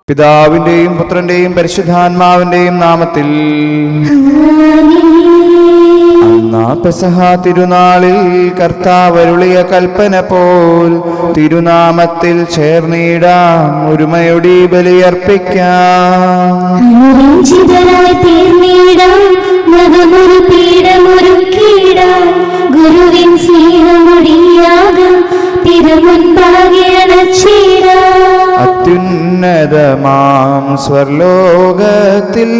പിതാവിന്റെയും പുത്രന്റെയും പരിശുദ്ധാത്മാവിന്റെയും നാമത്തിൽ. പെസഹ തിരുനാളിൽ കർത്താവ് അരുളിയ കൽപ്പന പോൽ തിരുനാമത്തിൽ ചേർന്നിടാം, ഒരുമയോടെ ബലിയർപ്പിക്കാം. ഗുരുവിൻ സ്നേഹമൊടിയാകും അത്യുന്നതമാം സ്വർലോകത്തിൽ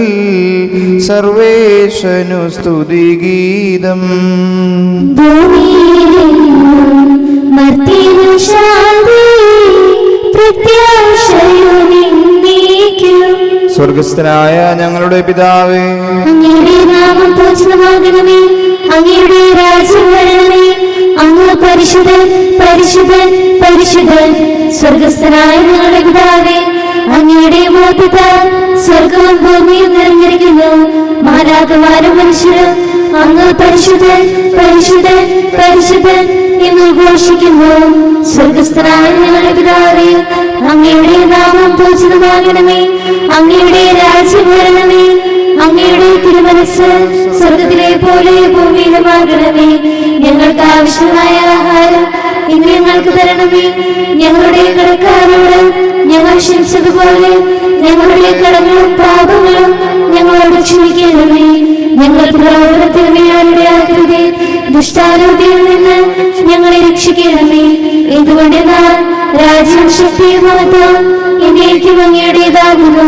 സർവേശനു സ്തുതിഗീതം. സ്വർഗസ്ഥനായ ഞങ്ങളുടെ പിതാവേ, അങ്ങയുടെ നാമം പൂജിതമാകണമേ, അങ്ങയുടെ രാജ്യം വരണമേ, അങ്ങ് പരിശുദ്ധൻ പരിശുദ്ധൻ പരിശുദ്ധൻ. സ്വർഗസ്ഥനായ ഞങ്ങളുടെ പിതാവേ, അങ്ങയുടെ മോഹത്താൽ സ്വർഗവും ഭൂമിയും നിറഞ്ഞിരിക്കുന്നു. മാലാഖമാരും മനുഷ്യരും അങ്ങ് പരിശുദ്ധൻ പരിശുദ്ധൻ പരിശുദ്ധൻ എന്ന് ഘോഷിക്കുന്നു. സ്വർഗസ്ഥനായ ഞങ്ങളുടെ പിതാവേ, അങ്ങയുടെ നാമം പൂജിതമാകണമേ, അങ്ങയുടെ രാജ്യം വരണമേ, അങ്ങയുടെ തിരുമനസ്സ് സ്വർഗത്തിലെ പോലെ ഭൂമിയിലുമാകണമേ. ഞങ്ങൾക്ക് ആവശ്യമായ ആഹാരം ഇന്ന് ഞങ്ങൾക്ക് തരണമേ. ഞങ്ങളുടെ കടക്കാരോട് ഞങ്ങൾ ക്ഷമിച്ചതുപോലെ ഞങ്ങളുടെ കടങ്ങളും പാപങ്ങളും ഞങ്ങളോട് ക്ഷമിക്കണമേ. ഞങ്ങൾ പ്രലോഭനത്തിൽ വീഴാനിടയാക്കരുതേ, ദുഷ്ടാരൂപിയിൽ നിന്ന് ഞങ്ങളെ രക്ഷിക്കണമേ. എന്തുകൊണ്ടെന്നാൽ രാജ്യം ശക്തിയും മഹത്വവും എന്നേക്കും അങ്ങയുടേതാകുന്നു.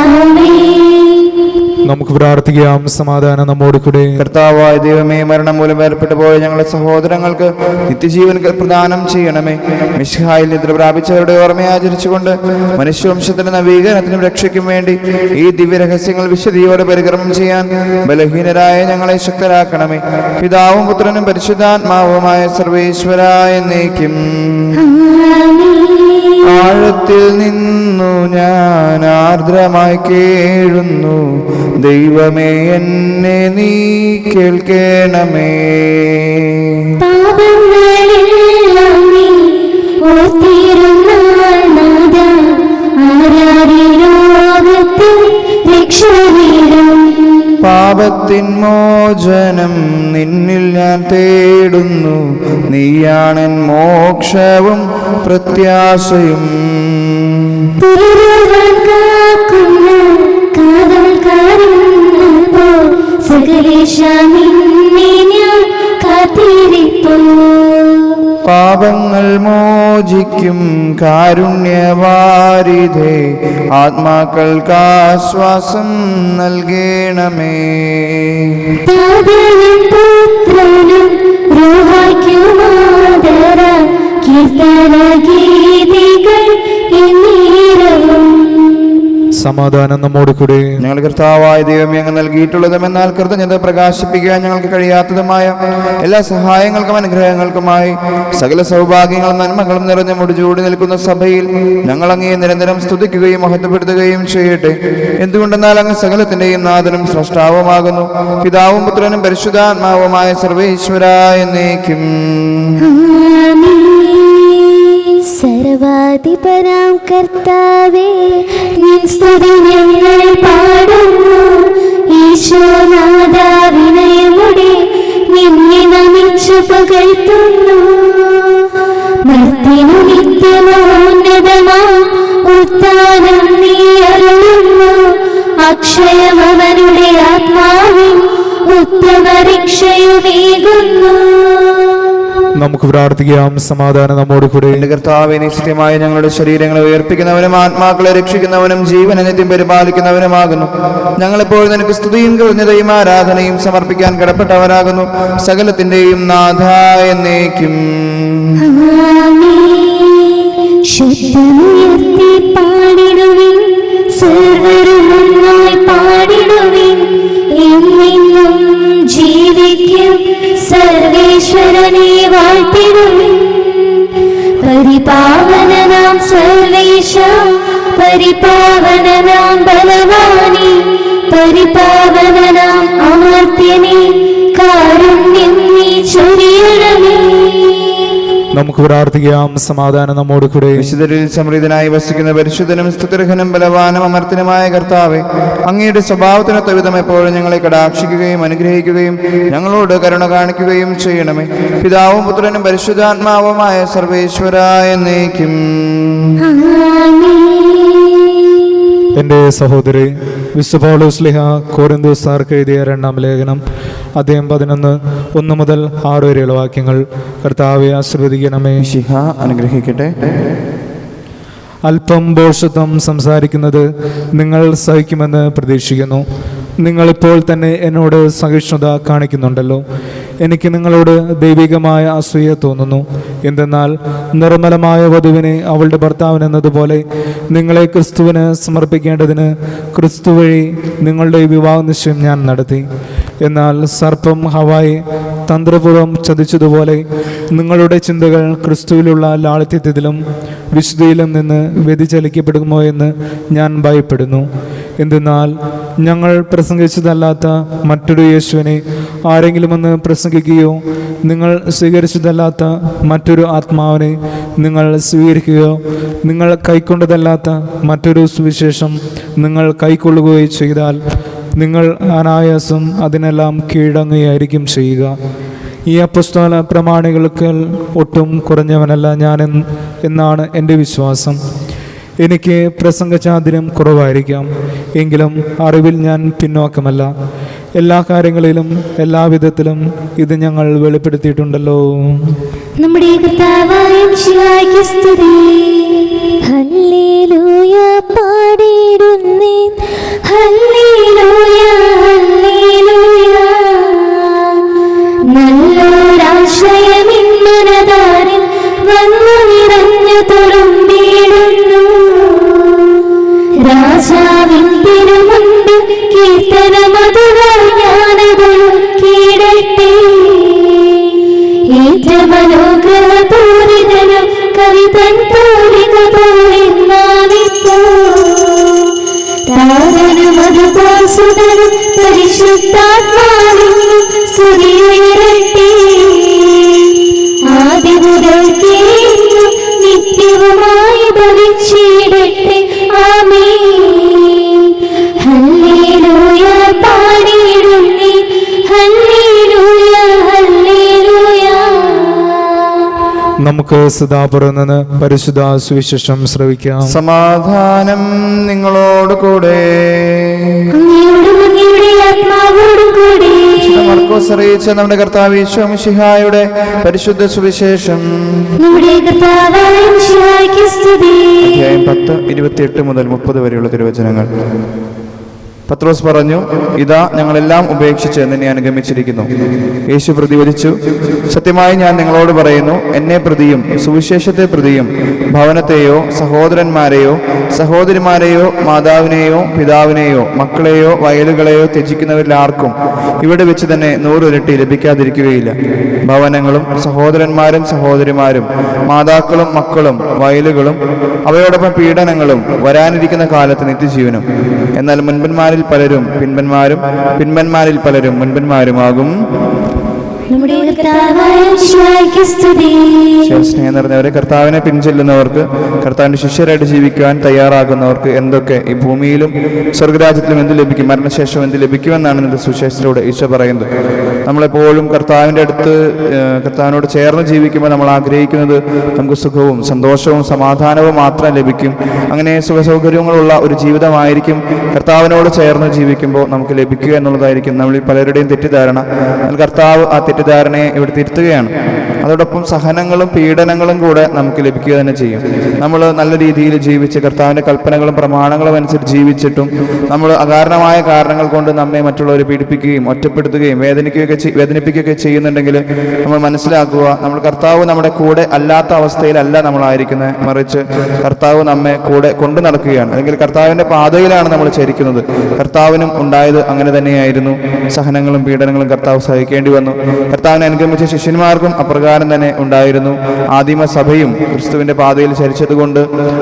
ആമേൻ. നമുക്ക് പ്രാർത്ഥിക്കാം. സമാധാനം നമ്മോട് കൂടെ. കർത്താവായ ദൈവമേ, മരണം മൂലം വേർപെട്ടു പോയ ഞങ്ങളുടെ സഹോദരങ്ങൾക്ക് നിത്യജീവൻ പ്രദാനം ചെയ്യണമേ. മിശിഹായിൽ നിദ്ര പ്രാപിച്ചവരുടെ ഓർമ്മയെ ആചരിച്ചുകൊണ്ട് മനുഷ്യവംശത്തിന്റെ നവീകരണത്തിനും രക്ഷയ്ക്കും വേണ്ടി ഈ ദിവ്യരഹസ്യങ്ങൾ വിശുദ്ധിയോടെ പരിക്രമം ചെയ്യാൻ ബലഹീനരായ ഞങ്ങളെ ശക്തരാക്കണമേ. പിതാവും പുത്രനും പരിശുദ്ധാത്മാവുമായ സർവേശ്വരായ എന്നേക്കും. ആഴത്തിൽ നിന്നു ഞാൻ ആർദ്രമായി കേഴുന്നു, ദൈവമേ എന്നെ നീ കേൾക്കണമേ. പാപങ്ങളെല്ലാം നീ ഓർത്തിരുന്നാൽ നാഥാ, ആരാരി ലോകത്തിൽ രക്ഷ നേടും. പാപത്തിൻ മോചനം നിന്നിൽ ഞാൻ തേടുന്നു, നീയാണെൻ മോക്ഷവും പ്രത്യാശയും. പാപങ്ങൾ മോചിക്കും കാരുണ്യവാരിധേ, ആത്മാക്കൾക്ക് ആശ്വാസം നൽകണമേ. സമാധാനം നമ്മോട് കൂടെ. ഞങ്ങൾ കർത്താവായ ദൈവമേ, അങ്ങ് നൽകിയിട്ടുള്ളതും എന്നാൽ കൃതജ്ഞത പ്രകാശിപ്പിക്കാൻ ഞങ്ങൾക്ക് കഴിയാത്തതുമായ എല്ലാ സഹായങ്ങൾക്കും അനുഗ്രഹങ്ങൾക്കുമായി സകല സൗഭാഗ്യങ്ങളും നന്മകളും നിറഞ്ഞ മുടിചൂടി നിൽക്കുന്ന സഭയിൽ ഞങ്ങൾ അങ്ങേ നിരന്തരം സ്തുതിക്കുകയും മഹത്വപ്പെടുത്തുകയും ചെയ്യട്ടെ. എന്തുകൊണ്ടെന്നാൽ അങ്ങ് സകലത്തിന്റെയും നാഥനും സ്രഷ്ടാവുമാകുന്നു. പിതാവും പുത്രനും പരിശുദ്ധാത്മാവുമായ സർവേശ്വരായ എന്നേക്കും. സർവാധിപനാം കർത്താവേ, നിൻ സ്തുതി ഞങ്ങൾ പാടുന്നു. ഈശോനാഥാ, വിനയമുടെ നിന്നെ നമിച്ചു പുകഴ്ത്തുന്നു. മർത്യനു നിത്യമോന്നതമാം ഉത്ഥാനം നീ അരുളുന്നു. അക്ഷയമവനുടെ ആത്മാവിൻ ഉത്തമരക്ഷയുമേകുന്നു. നമുക്ക് പ്രാർത്ഥിക്കാം. സമാധാനം നമ്മോട് കൂടെ. കർത്താവേ, നിശ്ചയമായ ഞങ്ങളുടെ ശരീരങ്ങളെ ഉയർപ്പിക്കുന്നവനും ആത്മാക്കളെ രക്ഷിക്കുന്നവനും ജീവനെ നിത്യം പരിപാലിക്കുന്നവനുമാകുന്നു. ഞങ്ങളെപ്പോഴും നിനക്ക് സ്തുതിയും കൃതജ്ഞതയും ആരാധനയും സമർപ്പിക്കാൻ കടപ്പെട്ടവരാകുന്നു. സകലത്തിന്റെയും നാഥായ എന്നേക്കും. ശബ്ദമുയർത്തി പാടിടുവിൻ, സർവ്വരും ഒന്നായി പാടിടുവിൻ. എന്നെന്നും ജീവിക്കും സർവേശ്വരനെ വാഴ്ത്തിടുവിൻ. പരിപാവനനാം സർവേശ, പരിപാവനനാം ബലവാനി, പരിപാവനനാം അമർത്യനെ കാരുണ്യം നീ ചൊരിയണമേ. നമുക്ക് പ്രാർത്ഥിക്കാം. സമാധാനം നമ്മോട് കൂടെ. വിശുദ്ധരിൽ സമൃദ്ധനായി വസിക്കുന്ന പരിശുദ്ധനും സ്തുതിർഹനും ബലവാനും അമർത്തനുമായ കർത്താവേ, അങ്ങയുടെ സ്വഭാവത്തിനൊത്ത വിധം എപ്പോഴും ഞങ്ങളെ കടാക്ഷിക്കുകയും അനുഗ്രഹിക്കുകയും ഞങ്ങളോട് കരുണ കാണിക്കുകയും ചെയ്യണമേ. പിതാവും പുത്രനും പരിശുദ്ധാത്മാവുമായ സർവേശ്വരായ എന്നേക്കും. എൻ്റെ സഹോദരി, വിശുദ്ധ പൗലോസ് ശ്ലീഹ കൊരിന്ത്യക്കാർക്ക് എഴുതിയ 2-ാം ലേഖനം അധ്യായം 11 1 മുതൽ 6 വരെയുള്ള വാക്യങ്ങൾ. കർത്താവെ ആശീർവദിക്കണമേ. മിശിഹ അനുഗ്രഹിക്കട്ടെ. അല്പം ഭോഷത്വം സംസാരിക്കുന്നത് നിങ്ങൾ സഹിക്കുമെന്ന് പ്രതീക്ഷിക്കുന്നു. നിങ്ങളിപ്പോൾ തന്നെ എന്നോട് സഹിഷ്ണുത കാണിക്കുന്നുണ്ടല്ലോ. എനിക്ക് നിങ്ങളോട് ദൈവികമായ അസൂയ തോന്നുന്നു. എന്തെന്നാൽ നിർമ്മലമായ വധുവിനെ അവളുടെ ഭർത്താവിനെന്നതുപോലെ നിങ്ങളെ ക്രിസ്തുവിന് സമർപ്പിക്കേണ്ടതിന് ക്രിസ്തു വഴി നിങ്ങളുടെ വിവാഹ നിശ്ചയം ഞാൻ നടത്തി. എന്നാൽ സർപ്പം ഹവായെ തന്ത്രപൂർവ്വം ചതിച്ചതുപോലെ നിങ്ങളുടെ ചിന്തകൾ ക്രിസ്തുവിലുള്ള ലാളിത്യത്തിലും വിശുദ്ധിയിലും നിന്ന് വ്യതിചലിക്കപ്പെടുമോ എന്ന് ഞാൻ ഭയപ്പെടുന്നു. എന്തെന്നാൽ ഞങ്ങൾ പ്രസംഗിച്ചതല്ലാത്ത മറ്റൊരു യേശുവിനെ ആരെങ്കിലും ഒന്ന് പ്രസംഗിക്കുകയോ നിങ്ങൾ സ്വീകരിച്ചതല്ലാത്ത മറ്റൊരു ആത്മാവിനെ നിങ്ങൾ സ്വീകരിക്കുകയോ നിങ്ങൾ കൈക്കൊണ്ടതല്ലാത്ത മറ്റൊരു സുവിശേഷം നിങ്ങൾ കൈക്കൊള്ളുകയോ ചെയ്താൽ നിങ്ങൾ അനായാസം അതിനെല്ലാം കീഴടങ്ങുകയായിരിക്കും ചെയ്യുക. ഈ അപ്പസ്തോല പ്രമാണികൾക്ക് ഒട്ടും കുറഞ്ഞവനല്ല ഞാൻ എന്നാണ് എൻ്റെ വിശ്വാസം. എനിക്ക് പ്രസംഗചാതുര്യം കുറവായിരിക്കാം, എങ്കിലും അറിവിൽ ഞാൻ പിന്നോക്കമല്ല. എല്ലാ കാര്യങ്ങളിലും എല്ലാവിധത്തിലും ഇത് ഞങ്ങൾ വെളിപ്പെടുത്തിയിട്ടുണ്ടല്ലോ. നമ്മുടെ കർത്താവായ മിശിഹായ്ക്ക് സ്തുതി. ഹല്ലേലൂയ പാടിടുന്നേൻ, ഹല്ലേലൂയ ഹല്ലേലൂയ. നല്ലൊരാശ്രയമിന്നുനതാരിൽ വന്നു നിറഞ്ഞു തുളുമ്പിടുന്നു. രാജാവിൻ തിരുമുൻപിൽ കീർത്തനമധുരായി ഞാനതൊരു കീഴട്ടെ. ഏറ്റമനോഗ്രഹപൂരിതനും കവിതൻ പൂരിത പൂരിന്നാവിപ്പോ. താരനും അതുപോൽ സുതനും പരിശുദ്ധാത്മാവിനും സ്തുതിയുയരട്ടെ. ആദിമുതൽക്കേ എന്നും നിത്യവുമായി ഭവിച്ചിടട്ടെ. ആമേൻ. ഹല്ലേലൂയ പാടിടുന്നേ, ഹല്ലേലൂയ ഹല്ലേലൂയ. നമുക്ക് സദാപുറം നിന്ന് പരിശുദ്ധ സുവിശേഷം ശ്രവിക്കാം. സമാധാനം നിങ്ങളോട് കൂടെ. അങ്ങയോടും അങ്ങയുടെ ആത്മാവോടും കൂടെ. മർക്കോസ് അറിയിച്ച നമ്മുടെ കർത്താവ് യേശു മിശിഹായുടെ പരിശുദ്ധ സുവിശേഷം. നമ്മുടെ കർത്താവായ മിശിഹായ്ക്ക് സ്തുതി. അധ്യായം 10 28 മുതൽ 30 വരെയുള്ള തിരുവചനങ്ങൾ. പത്രോസ് പറഞ്ഞു, ഇതാ ഞങ്ങളെല്ലാം ഉപേക്ഷിച്ച് നിന്നെ അനുഗമിച്ചിരിക്കുന്നു. യേശു പ്രതിവദിച്ചു, സത്യമായി ഞാൻ നിങ്ങളോട് പറയുന്നു, എന്നെ പ്രതിയും സുവിശേഷത്തെ പ്രതിയും ഭവനത്തെയോ സഹോദരന്മാരെയോ സഹോദരിമാരെയോ മാതാവിനെയോ പിതാവിനെയോ മക്കളെയോ വയലുകളെയോ ത്യജിക്കുന്നവരിൽ ആർക്കും ഇവിടെ വെച്ച് തന്നെ 100 ഇരട്ടി ലഭിക്കാതിരിക്കുകയില്ല. ഭവനങ്ങളും സഹോദരന്മാരും സഹോദരിമാരും മാതാക്കളും മക്കളും വയലുകളും അവയോടൊപ്പം പീഡനങ്ങളും വരാനിരിക്കുന്ന കാലത്ത് നിത്യജീവനും. എന്നാൽ മുൻപന്മാരിൽ പലരും പിൻപന്മാരും പിൻപന്മാരിൽ പലരും മുൻപന്മാരുമാകും. നമ്മുടെ കർത്താവായ മിശിഹായ്ക്ക് സ്തുതി. സ്നേഹം നിറഞ്ഞവരെ, കർത്താവിനെ പിൻചെല്ലുന്നവർക്ക്, കർത്താവിന്റെ ശിഷ്യരായിട്ട് ജീവിക്കുവാൻ തയ്യാറാകുന്നവർക്ക് എന്തൊക്കെ ഈ ഭൂമിയിലും സ്വർഗരാജ്യത്തിലും എന്ത് ലഭിക്കും, മരണശേഷം എന്ത് ലഭിക്കുമെന്നാണ് ഇന്നത്തെ സുവിശേഷത്തിലൂടെ ഈശോ പറയുന്നത്. നമ്മളെപ്പോഴും കർത്താവിൻ്റെ അടുത്ത് കർത്താവിനോട് ചേർന്ന് ജീവിക്കുമ്പോൾ നമ്മൾ ആഗ്രഹിക്കുന്നത് നമുക്ക് സുഖവും സന്തോഷവും സമാധാനവും മാത്രം ലഭിക്കും. അങ്ങനെ സുഖസൗകര്യങ്ങളുള്ള ഒരു ജീവിതമായിരിക്കും കർത്താവിനോട് ചേർന്ന് ജീവിക്കുമ്പോൾ നമുക്ക് ലഭിക്കുക എന്നുള്ളതായിരിക്കും നമ്മളിൽ പലരുടെയും തെറ്റിദ്ധാരണ. എന്നാൽ കർത്താവ് ആ തെറ്റിദ്ധാരണയെ ഇവിടെ തിരുത്തുകയാണ്. അതോടൊപ്പം സഹനങ്ങളും പീഡനങ്ങളും കൂടെ നമുക്ക് ലഭിക്കുക തന്നെ ചെയ്യും. നമ്മൾ നല്ല രീതിയിൽ ജീവിച്ച് കർത്താവിൻ്റെ കൽപ്പനകളും പ്രമാണങ്ങളും അനുസരിച്ച് ജീവിച്ചിട്ടും നമ്മൾ അകാരണമായ കാരണങ്ങൾ കൊണ്ട് നമ്മെ മറ്റുള്ളവരെ പീഡിപ്പിക്കുകയും ഒറ്റപ്പെടുത്തുകയും വേദനിപ്പിക്കുകയൊക്കെ ചെയ്യുന്നുണ്ടെങ്കിൽ നമ്മൾ മനസ്സിലാക്കുക, നമ്മൾ കർത്താവ് നമ്മുടെ കൂടെ അല്ലാത്ത അവസ്ഥയിലല്ല നമ്മളായിരിക്കുന്നത്, മറിച്ച് കർത്താവ് നമ്മെ കൂടെ കൊണ്ടു നടക്കുകയാണ്. അല്ലെങ്കിൽ കർത്താവിൻ്റെ പാതയിലാണ് നമ്മൾ ചരിക്കുന്നത്. കർത്താവിനും ഉണ്ടായത് അങ്ങനെ തന്നെയായിരുന്നു. സഹനങ്ങളും പീഡനങ്ങളും കർത്താവ് സഹിക്കേണ്ടി വന്നു. കർത്താവിനെ അനുഗമിച്ച ശിഷ്യന്മാർക്കും അപ്രകാരം അപ്രകാരം തന്നെ ഉണ്ടായിരുന്നു. ആദിമ സഭയും ക്രിസ്തുവിന്റെ പാതയിൽ ചരിച്ചതുകൊണ്ട്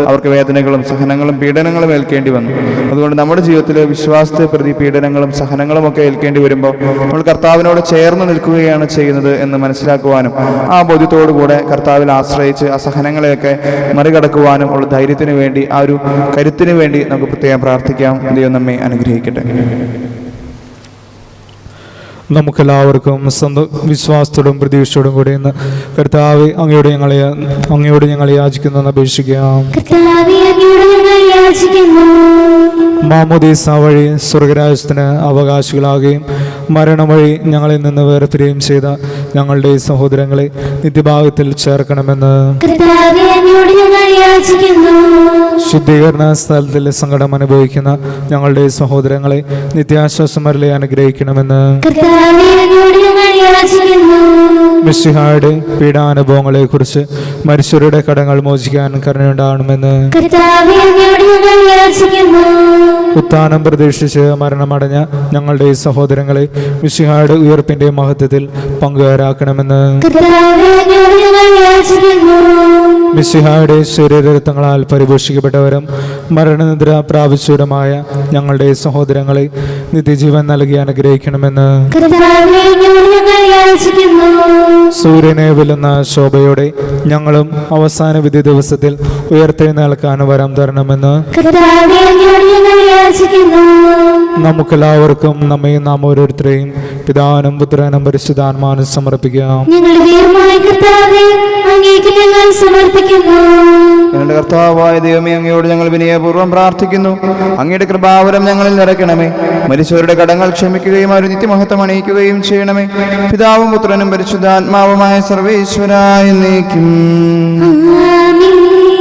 അവർക്ക് വേദനകളും സഹനങ്ങളും പീഡനങ്ങളും ഏൽക്കേണ്ടി വന്നു. അതുകൊണ്ട് നമ്മുടെ ജീവിതത്തിൽ വിശ്വാസത്തെ പ്രതി പീഡനങ്ങളും സഹനങ്ങളും ഒക്കെ ഏൽക്കേണ്ടി വരുമ്പോൾ നമ്മൾ കർത്താവിനോട് ചേർന്ന് നിൽക്കുകയാണ് ചെയ്യുന്നത് എന്ന് മനസ്സിലാക്കുവാനും ആ ബോധ്യത്തോടുകൂടെ കർത്താവിൽ ആശ്രയിച്ച് ആ സഹനങ്ങളെയൊക്കെ മറികടക്കുവാനും ഉള്ള ധൈര്യത്തിന് വേണ്ടി, ആ ഒരു കരുത്തിന് വേണ്ടി നമുക്ക് പ്രത്യേകം പ്രാർത്ഥിക്കാം. ദൈവം നമ്മെ അനുഗ്രഹിക്കട്ടെ. നമുക്കെല്ലാവർക്കും സ്വന്തം വിശ്വാസത്തോടും പ്രതീക്ഷയോടും കൂടി ഇന്ന് കർത്താവെ അങ്ങയോട് ഞങ്ങൾ യാചിക്കുന്നു അപേക്ഷിക്കാം. മാമോദീസ വഴി സ്വർഗരാജ്യത്തിന് അവകാശികളാകുകയും മരണം വഴി ഞങ്ങളിൽ നിന്ന് വേർപിരിയുകയും ചെയ്ത ഞങ്ങളുടെ സഹോദരങ്ങളെ നിത്യഭാഗത്തിൽ ചേർക്കണമെന്ന് ശുദ്ധീകരണ സ്ഥലത്തിൽ സങ്കടം അനുഭവിക്കുന്ന ഞങ്ങളുടെ സഹോദരങ്ങളെ നിത്യാശ്വാസമരലെ അനുഗ്രഹിക്കണമെന്ന് മിശിഹായുടെ പീഡാനുഭവങ്ങളെ കുറിച്ച് മരിച്ചവരുടെ കടങ്ങൾ മോചിക്കാൻ കരുണയുണ്ടാകണമെന്ന് ഉത്ഥാനം പ്രതീക്ഷിച്ച് മരണമടഞ്ഞ ഞങ്ങളുടെ സഹോദരങ്ങളെ മിശിഹായുടെ ഉയർപ്പിന്റെ മഹത്വത്തിൽ പങ്കുകാരാക്കണമെന്ന് മിശിഹായുടെ ശരീരരക്തങ്ങളാൽ പരിപോഷിക്കപ്പെട്ടവരും മരണനിദ്ര പ്രാപിച്ചവരുമായ ഞങ്ങളുടെ സഹോദരങ്ങളെ നിത്യജീവൻ നൽകി അനുഗ്രഹിക്കണമെന്ന് സൂര്യനെ വെല്ലുന്ന ശോഭയോടെ ഞങ്ങളും അവസാന വിധി ദിവസത്തിൽ ഉയർത്തെഴുന്നേൽക്കാൻ വരം തരണമെന്ന് നമുക്കെല്ലാവർക്കും നമ്മയും നാം ഓരോരുത്തരെയും പിതാവിനും പുത്രനും പരിശുദ്ധാത്മാവിനും സമർപ്പിക്കാം. ഞങ്ങളുടെ കർത്താവായ ദൈവമേ, അങ്ങയോട് ഞങ്ങൾ വിനയപൂർവ്വം പ്രാർത്ഥിക്കുന്നു. അങ്ങയുടെ കൃപാവരം ഞങ്ങളിൽ നിറയ്ക്കണമേ. മരിച്ചവരുടെ കടങ്ങൾ ക്ഷമിക്കുകയും അവർ നിത്യമഹത്വം അണിയിക്കുകയും ചെയ്യണമേ. പിതാവും പുത്രനും പരിശുദ്ധാത്മാവുമായ സർവേശ്വരായ എന്നേക്കും.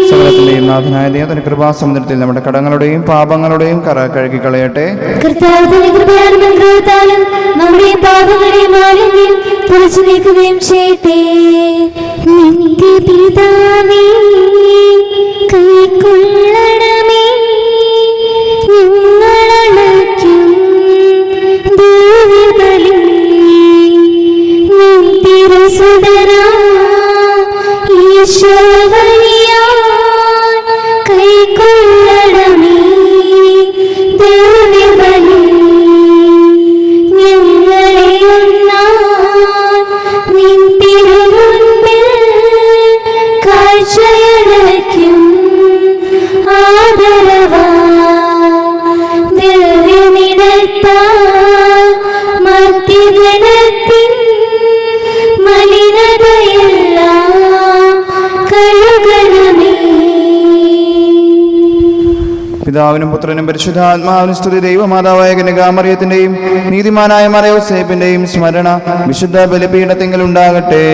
സകലത്തിന്റെയും നാഥനായ ദൈവത്തിന്റെ കൃപാസമുദ്രത്തിൽ നമ്മുടെ കടങ്ങളുടെയും പാപങ്ങളുടെയും കറ കഴുകി കളയട്ടെ. നിത്യപിതാവേ, കൈക്കൊള്ളണമേ ഞങ്ങളണയ്ക്കും ദിവ്യബലി. നിൻ തിരുസുതരാ ഈശോവഴിയായി കൈക്കൊള്ളണമേ ദിവ്യബലി. ഞങ്ങളെ നിൻ തിരുമുൻപിൽ കാഴ്ചയടയ്ക്കും ആദരവാ. ദിവ്യനിടത്താൽ മർത്യഗണത്തിൻ മലിനതയെല്ലാം കഴുകണമേ. പിതാവിനും പുത്രനും പരിശുദ്ധാത്മാവിനും സ്തുതി. ദൈവമാതാവായ കന്യകാമറിയത്തിന്റെയും നീതിമാനായ മറിയോസേപ്പിന്റെയും സ്മരണ വിശുദ്ധ ബലിപീഠത്തിങ്കൽ ഉണ്ടാകട്ടെ.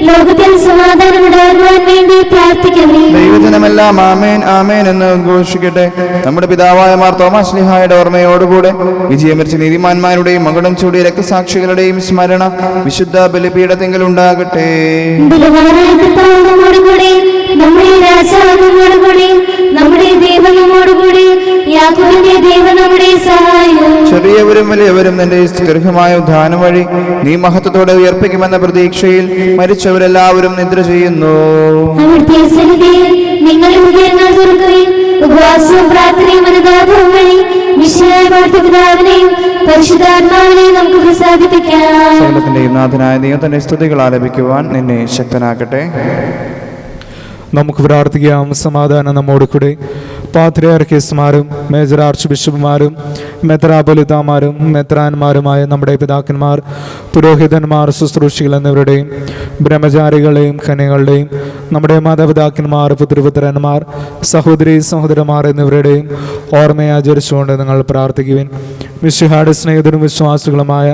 ലോകത്തിൽ സമാധാനമുണ്ടാകുവാൻ വേണ്ടി പ്രാർത്ഥിക്കണമേ. ദൈവജനമെല്ലാം ആമേൻ ആമേൻ എന്ന് ഉദ്ഘോഷിക്കട്ടെ. നമ്മുടെ പിതാവായ മാർ തോമാസ് ശ്ലീഹായുടെ ഓർമ്മയോടുകൂടെ വിജയം വരിച്ച നീതിമാന്മാരുടെയും മകുടം ചൂടിയ രക്തസാക്ഷികളുടെയും സ്മരണ വിശുദ്ധ ബലിപീഠത്തിങ്കൽ ഉണ്ടാകട്ടെ. നമ്മുടെ രാജാവിനോടുകൂടി നമ്മുടെ ദൈവനോടുകൂടി യാക്കോബിന്റെ ദൈവം നമ്മുടെ സഹായം. ചെറിയവരും വലിയവരും നിന്റെ ദീർഘമായ ഉദ്ധാനം വഴി നീ മഹത്വത്തോടെ ഉയർപ്പിക്കുമെന്ന പ്രതീക്ഷയിൽ മരിച്ചവരെല്ലാവരും നിദ്ര ചെയ്യുന്നു. അവിടുത്തെ സന്നിധിയിൽ നിങ്ങളുടെ ഹൃദയങ്ങൾ തുറക്കുകയും ഉപവാസവും പ്രാർത്ഥനയും അനുതാപവും വഴി വിശുദ്ധ പിതാവിനെയും പരിശുദ്ധാത്മാവിനെയും നമുക്ക് പ്രസാദിപ്പിക്കാം. സകലത്തിന്റെയും നാഥനായ ദൈവത്തിന്റെ സ്തുതികൾ ആലപിക്കുവാൻ നിന്നെ ശക്തനാക്കട്ടെ. നമുക്ക് പ്രാർത്ഥിക്കാം. സമാധാനം നമ്മോട് കൂടെ. പാത്രിയാർക്കീസുമാരും മേജർ ആർച്ച് ബിഷപ്പുമാരും മെത്രാപൊലിത്താമാരും മെത്രാന്മാരുമായ നമ്മുടെ പിതാക്കന്മാർ, പുരോഹിതന്മാർ, ശുശ്രൂഷികൾ എന്നിവരുടെയും ബ്രഹ്മചാരികളുടെയും കന്യകളുടെയും നമ്മുടെ മാതാപിതാക്കന്മാർ, പുത്രപുത്രന്മാർ, സഹോദരി സഹോദരന്മാർ എന്നിവരുടെയും ഓർമ്മയാചരിച്ചുകൊണ്ട് നിങ്ങൾ പ്രാർത്ഥിക്കുവിൻ. മിശിഹായുടെ സ്നേഹിതരും വിശ്വാസികളുമായ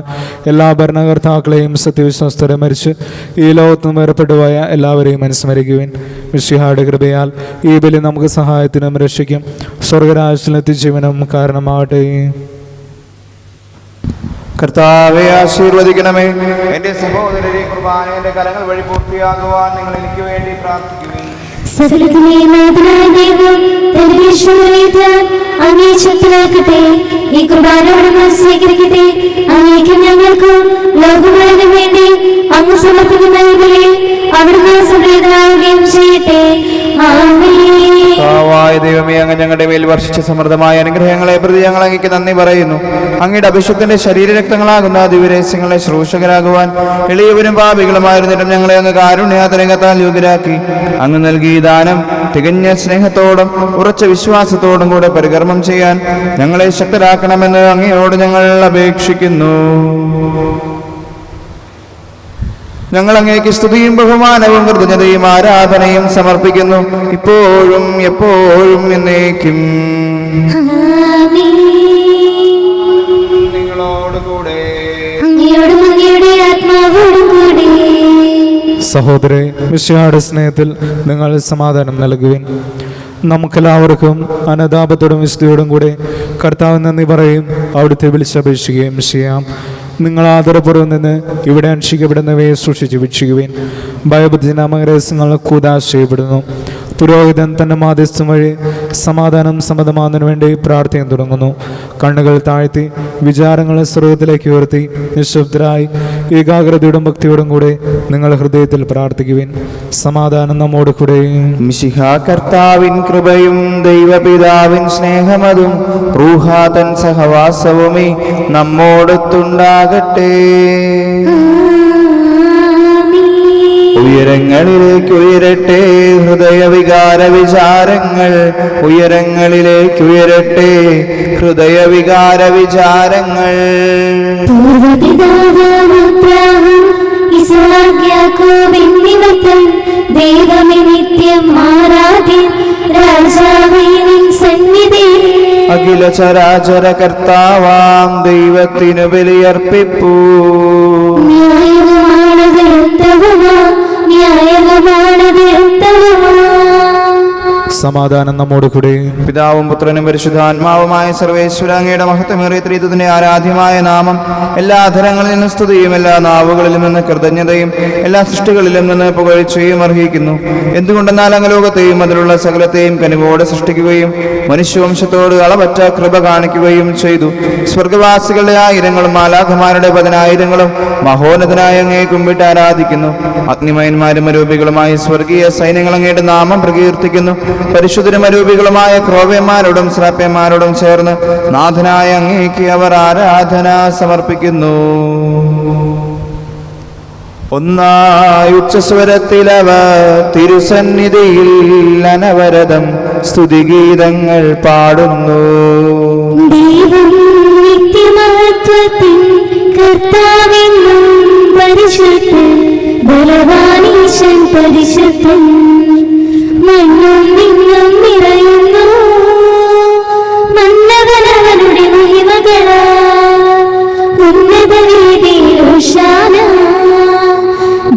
എല്ലാ ഭരണകർത്താക്കളെയും സത്യവിശ്വാസത്തോടെ മരിച്ച് ഈ ലോകത്ത് നിന്ന് വേർപെട്ടുപോയ എല്ലാവരെയും അനുസ്മരിക്കുവിൻ. മിശിഹായുടെ കൃപയാൽ ഈ ബലി നമുക്ക് സഹായത്തിനും രക്ഷിക്കും സ്വർഗരാജ്യത്തിലെത്തിച്ചവനും കാരണമാകട്ടെ. കർത്താവെ ആശീർവദിക്കണമേ. എന്റെ സഹോദരരെ കുർബാന എന്റെ കരങ്ങൾ വഴി പൂർത്തിയാകുവാൻ നിങ്ങൾ എനിക്ക് വേണ്ടി പ്രാർത്ഥിക്കുവിൻ. സകലത്തിലെ നാഥനായ ദൈവം തന്റെ വിശ്വവേദൻ അങ്ങേ ശക്തനാക്കട്ടെ. ഈ കുർബാനയോട് സ്വീകരിക്കട്ടെ. അങ്ങേക്ക് ഞങ്ങൾക്ക് ലോകമുഴുവന് വേണ്ടി അങ്ങ് സമർപ്പിക്കുന്ന ഈ ബലിയിൽ അവിടുന്ന് സംപ്രീതനാവുകയും ചെയ്യട്ടെ. ദൈവമേ, അങ്ങ് ഞങ്ങളുടെ മേൽ വർഷിച്ച സമൃദ്ധമായ അനുഗ്രഹങ്ങളെ പ്രതി ഞങ്ങൾ അങ്ങേക്ക് നന്ദി പറയുന്നു. അങ്ങയുടെ അഭിഷേകത്തിന്റെ ശരീരരക്തങ്ങളാകുന്ന ദിവ്യരഹസ്യങ്ങളെ ശുശ്രൂഷകരാകുവാൻ എളിയവരും പാപികളുമായിരുന്നിട്ടും ഞങ്ങളെ അങ്ങ് കാരുണ്യാതരംഗത്താൽ യോഗ്യരാക്കി. അങ്ങ് നൽകിയ ദാനം തികഞ്ഞ സ്നേഹത്തോടും ഉറച്ച വിശ്വാസത്തോടും കൂടെ പരികർമ്മം ചെയ്യാൻ ഞങ്ങളെ ശക്തരാക്കണമെന്ന് അങ്ങയോട് ഞങ്ങൾ അപേക്ഷിക്കുന്നു. ഞങ്ങൾ അങ്ങേക്ക് സ്തുതിയും ബഹുമാനവും കൃതജ്ഞതയും ആരാധനയും സമർപ്പിക്കുന്നു, ഇപ്പോഴും എപ്പോഴും എന്നേക്കും. നിങ്ങളോടുകൂടെ സഹോദരേ, മിശിഹായുടെ സ്നേഹത്തിൽ നിങ്ങൾ സമാധാനം നൽകുവിൻ. നമുക്കെല്ലാവർക്കും അനതാപത്തോടും വിശുദ്ധിയോടും കൂടെ കർത്താവ് നന്ദി പറയും അവിടുത്തെ വിളിച്ചപേക്ഷിക്കുകയും ചെയ്യാം. നിങ്ങൾ ആദരപൂർവ്വം നിന്ന് ഇവിടെ അനുഷ്ഠിക്കപ്പെടുന്നവയെ സൂക്ഷിച്ച് വീക്ഷിക്കുവിൻ. ഭയബുദ്ധിനാമ രഹസ്യങ്ങൾ കൂദാശ ചെയ്യപ്പെടുന്നു. പുരോഹിതൻ തന്റെ മാധ്യസ്ഥം വഴി സമാധാനം സമ്മതമാകുന്നതിനു വേണ്ടി പ്രാർത്ഥന തുടങ്ങുന്നു. കണ്ണുകൾ താഴ്ത്തി വിചാരങ്ങളെ സ്വർഗത്തിലേക്ക് ഉയർത്തി നിശബ്ദരായി ഏകാഗ്രതയോടും ഭക്തിയോടും കൂടെ നിങ്ങൾ ഹൃദയത്തിൽ പ്രാർത്ഥിക്കുവിൻ. സമാധാനം നമ്മോട് കൂടെ. മിശിഹാ കർത്താവിൻ കൃപയും ദൈവപിതാവിൻ സ്നേഹമതും റൂഹാതൻ സഹവാസവുമേ നമ്മോടൊത്തുണ്ടാകട്ടെ. ഉയരങ്ങളിലേക്ക് ഉയരട്ടെ ഹൃദയവികാര വിചാരങ്ങൾ, ഉയരങ്ങളിലേക്ക് ഉയരട്ടെ ഹൃദയവികാര വിചാരങ്ങൾ. അഖില ചരാചര കർത്താവാം ദൈവത്തിനു ബലിയർപ്പിപ്പൂ. സമാധാനം നമ്മോട് കൂടെ. പിതാവും പുത്രനും പരിശുദ്ധാത്മാവുമായ സർവേശ്വര അങ്ങയുടെ മഹത്വമേറിയ ത്രിത്വത്തിന്റെ ആരാധ്യമായ നാമം എല്ലാ അധരങ്ങളിൽ നിന്ന് സ്തുതിയും എല്ലാ നാവുകളിലും നിന്ന് കൃതജ്ഞതയും എല്ലാ സൃഷ്ടികളിലും നിന്ന് പുകഴ്ചയും അർഹിക്കുന്നു. എന്തുകൊണ്ടെന്നാൽ അങ്ങ് ലോകത്തെയും അതിലുള്ള സകലത്തെയും കനിവോടെ സൃഷ്ടിക്കുകയും മനുഷ്യവംശത്തോട് അളവറ്റ കൃപ കാണിക്കുകയും ചെയ്തു. സ്വർഗവാസികളുടെ ആയിരങ്ങളും മാലാഖമാരുടെ 10,000ങ്ങളും മഹോന്നതനായ അങ്ങയെ കുമ്പിട്ട് ആരാധിക്കുന്നു. അഗ്നിമയന്മാരും അരൂപികളുമായ സ്വർഗീയ സൈന്യങ്ങൾ അങ്ങയുടെ നാമം പ്രകീർത്തിക്കുന്നു. പരിശുദ്ധരും അരൂപികളുമായ ക്രോവ്യന്മാരോടും ശ്രാപ്യന്മാരോടും ചേർന്ന് നാഥനായ അങ്ങേക്ക് അവർ ആരാധന സമർപ്പിക്കുന്നു. ഒന്നായി ഉച്ചസ്വരത്തിലവർ തിരുസന്നിധിയിൽ അനവരതം സ്തുതിഗീതങ്ങൾ പാടുന്നു. ദൈവം നിത്യമഹത്വത്തിൻ കർത്താവെന്നും പരിശുദ്ധൻ, ബലവാനീശൻ പരിശുദ്ധൻ, മണ്ണും വിണ്ണും നിറയുന്നു മന്നവനവനുടെ മഹിമകളാ. ഉന്നത വീതിയിൽ ഹോശാന,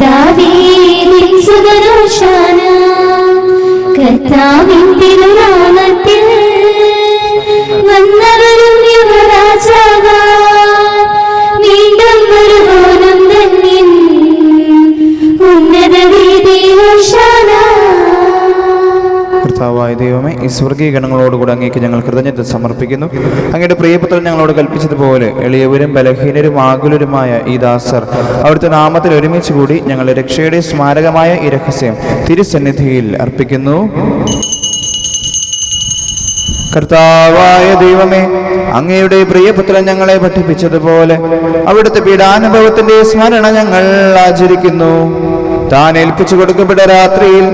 ദാവീദിൻ സുതൻ ഹോശാന. കർത്താവിൻ തിരുനാമത്തിൽ വന്നവരും യുവരാജാവാൻ, വീണ്ടും വരുവോനും ധന്യൻ. ഉന്നത വീതിയിൽ ഹോശാന. കർത്താവായ ദൈവമേ, ഈ സ്വർഗീയ ഗണങ്ങളോടുകൂടി അങ്ങേക്ക് ഞങ്ങൾ കൃതജ്ഞത സമർപ്പിക്കുന്നു. അങ്ങയുടെ പ്രിയപുത്രൻ ഞങ്ങളോട് കൽപ്പിച്ചതുപോലെ എളിയവരും ബലഹീനരും ആകുലരുമായ ഈ ദാസർ അവിടുത്തെ നാമത്തിൽ ഒരുമിച്ച് കൂടി ഞങ്ങളുടെ രക്ഷയുടെ സ്മാരകമായ ഈ രഹസ്യം തിരുസന്നിധിയിൽ അർപ്പിക്കുന്നു. കർത്താവായ ദൈവമേ, അങ്ങയുടെ പ്രിയപുത്രൻ ഞങ്ങളെ പഠിപ്പിച്ചതുപോലെ അവിടുത്തെ പീഡാനുഭവത്തിന്റെ സ്മരണ ഞങ്ങൾ ആചരിക്കുന്നു. താൻ ഏൽപ്പിച്ചു കൊടുക്കപ്പെട്ട രാത്രിയിൽ